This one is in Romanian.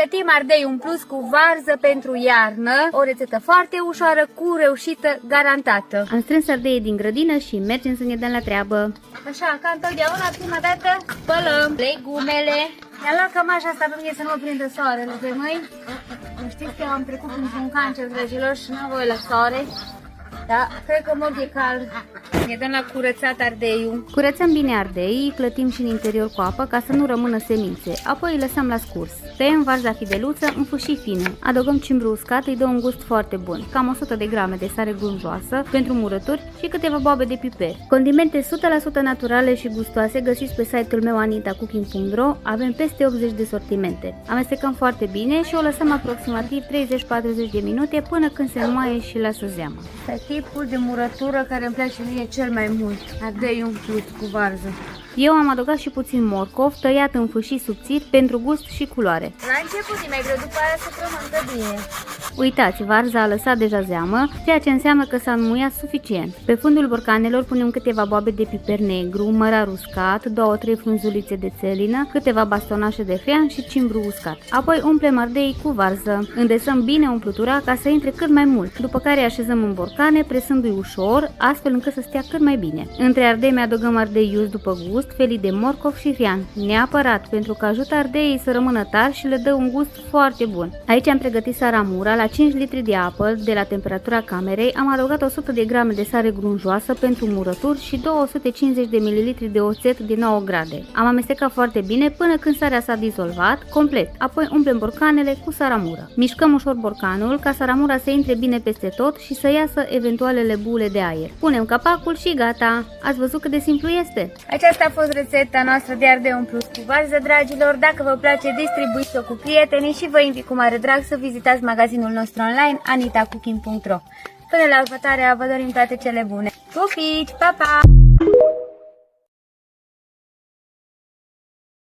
Pregătim ardei un plus cu varză pentru iarnă, o rețetă foarte ușoară, cu reușită garantată. Am strâns ardeii din grădină și mergem să ne dăm la treabă. Așa, ca întotdeauna, prima dată spălăm legumele. Mi-a luat cămașa asta pe mine să nu mă prindă soarele pe mâini. Știți că am trecut printr-un cancer, dragilor, și n-am voie la soare. Da, cred că mod e cald. Ne dăm la curățat ardeiul. Curățăm bine ardeii, îi clătim și în interior cu apă ca să nu rămână semințe, apoi îi lăsăm la scurs. Tăiem varza fideluță în fâșii fine. Adăugăm cimbru uscat, îi dă un gust foarte bun. Cam 100 de grame de sare grunjoasă pentru murături și câteva boabe de piper. Condimente 100% naturale și gustoase găsiți pe site-ul meu anitacooking.ro. Avem peste 80 de sortimente. Amestecăm foarte bine și o lăsăm aproximativ 30-40 de minute până când se înmoaie și lasă zeamă. Tipul de murătură care îmi place mie cel mai mult. Ardei umplut cu varză. Eu am adăugat și puțin morcov, tăiat în fâșii subțiri pentru gust și culoare. La început e mai greu, după aia să frământă bine. Uitați, varza a lăsat deja zeamă, ceea ce înseamnă că s-a înmuiat suficient. Pe fundul borcanelor punem câteva boabe de piper negru, mărar uscat, 2-3 frunzulițe de țelină, câteva bastonașe de frean și cimbru uscat. Apoi umplem ardeii cu varză. Îndesăm bine umplutura ca să intre cât mai mult, după care îi așezăm în borcane, presându-i ușor, astfel încât să stea cât mai bine. Între ardei mai adăugăm ardei iuți după gust, felii de morcov și frean, neapărat, pentru că ajută ardeii să rămână tari și le dă un gust foarte bun. Aici am pregătit saramura. La 5 litri de apă de la temperatura camerei am adăugat 100 de grame de sare grunjoasă pentru murături și 250 de ml de oțet de 9 grade. Am amestecat foarte bine până când sarea s-a dizolvat complet, apoi umplem borcanele cu saramură. Mișcăm ușor borcanul ca saramura să intre bine peste tot și să iasă eventualele bule de aer. Punem capacul și gata! Ați văzut cât de simplu este? Aceasta a fost rețeta noastră de ardei umplut cu varză, dragilor. Dacă vă place, distribuiți-o cu prietenii și vă invit cu mare drag să vizitați magazinul nostru online anitacooking.ro. Până la următoarea, vă dorim toate cele bune. Pupici, pa, pa!